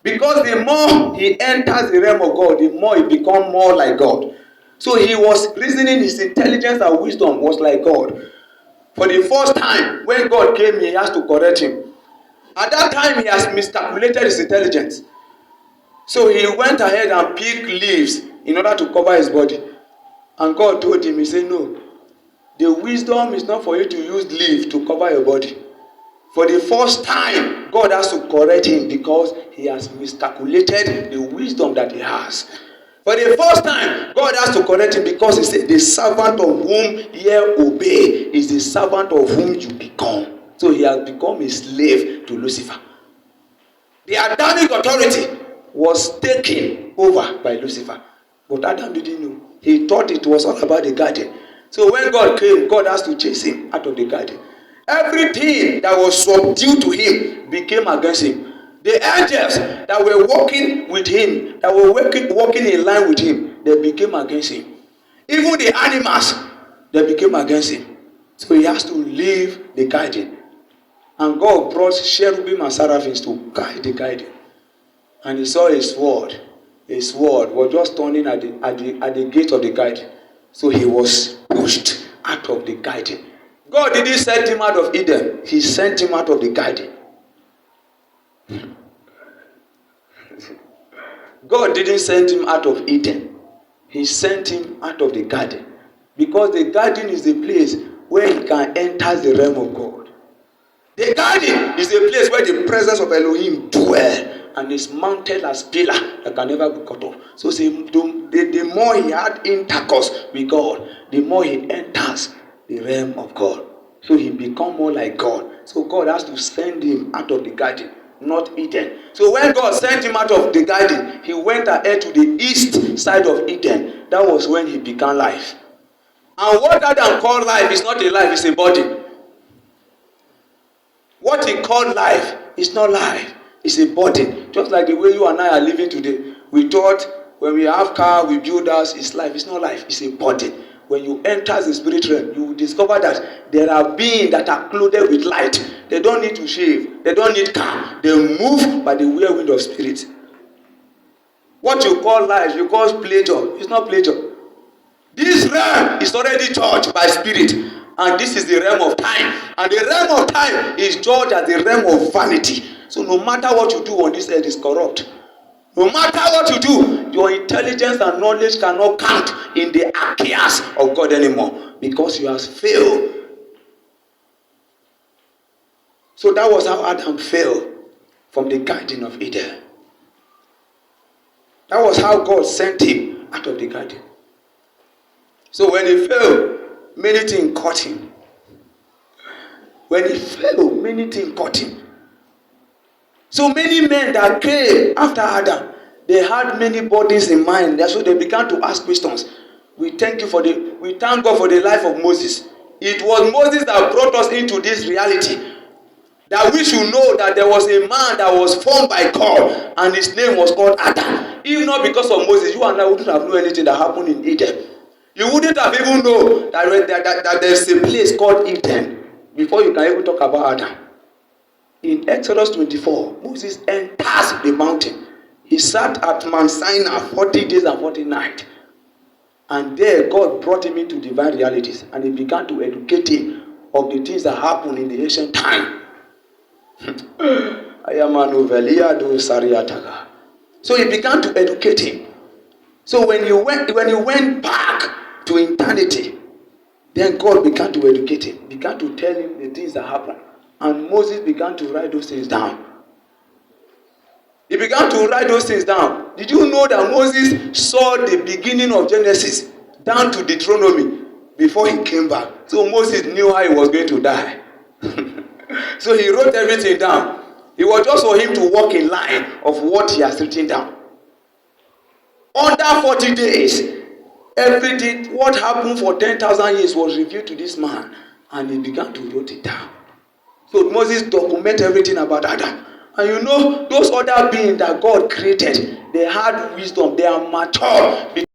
Because the more he enters the realm of God, the more he becomes more like God. So he was reasoning, his intelligence and wisdom was like God. For the first time, when God came, he has to correct him. At that time, he has miscalculated his intelligence. So he went ahead and picked leaves in order to cover his body. And God told him, he said, no, the wisdom is not for you to use leaf to cover your body. For the first time, God has to correct him because he has miscalculated the wisdom that he has. For the first time, God has to correct him because he said, the servant of whom ye obey is the servant of whom you become. So he has become a slave to Lucifer. The Adamic authority was taken over by Lucifer. But Adam didn't know. He thought it was all about the garden. So when God came, God has to chase him out of the garden. Everything that was subdued to him became against him. The angels that were walking with him, that were walking in line with him, they became against him. Even the animals, they became against him. So he has to leave the garden. And God brought cherubim and seraphims to guide the garden. And he saw a sword. A sword was just turning at the gate of the garden. So he was pushed out of the garden. God didn't send him out of Eden. He sent him out of the garden. God didn't send him out of Eden. He sent him out of the garden. Because the garden is the place where he can enter the realm of God. The garden is a place where the presence of Elohim dwells and is mounted as pillar that can never be cut off. So the more he had intercourse with God, the more he enters the realm of God. So he becomes more like God. So God has to send him out of the garden, not Eden. So when God sent him out of the garden, he went ahead to the east side of Eden. That was when he began life. And what Adam called life is not a life, it's a body. What he called life is not life, it's a body. Just like the way you and I are living today. We thought when we have car, we build house, it's life. It's not life, it's a body. When you enter the spirit realm, you will discover that there are beings that are clothed with light. They don't need to shave, they don't need car. They move by the whirlwind of spirit. What you call life, you call pleasure. It's not pleasure. This realm is already judged by spirit. And this is the realm of time. And the realm of time is judged as the realm of vanity. So no matter what you do on this earth is corrupt. No matter what you do, your intelligence and knowledge cannot count in the affairs of God anymore. Because you have failed. So that was how Adam fell from the garden of Eden. That was how God sent him out of the garden. So when he fell, many things caught him. When he fell, many things caught him. So many men that came after Adam, they had many bodies in mind. So they began to ask questions. We thank God for the life of Moses. It was Moses that brought us into this reality. That we should know that there was a man that was formed by God, and his name was called Adam. If not because of Moses, you and I wouldn't have known anything that happened in Eden. You wouldn't have even known that there's a place called Eden before you can even talk about Adam. In Exodus 24, Moses enters the mountain. He sat at Mount Sinai 40 days and 40 nights. And there God brought him into divine realities, and he began to educate him of the things that happened in the ancient time. So he began to educate him. So when you went back to eternity, then God began to educate him, began to tell him the things that happened. And Moses began to write those things down. He began to write those things down. Did you know that Moses saw the beginning of Genesis down to Deuteronomy before he came back? So Moses knew how he was going to die. So he wrote everything down. It was just for him to walk in line of what he has written down. Under 40 days, everything, what happened for 10,000 years was revealed to this man, and he began to write it down. So Moses documented everything about Adam. And you know, those other beings that God created, they had wisdom, they are mature.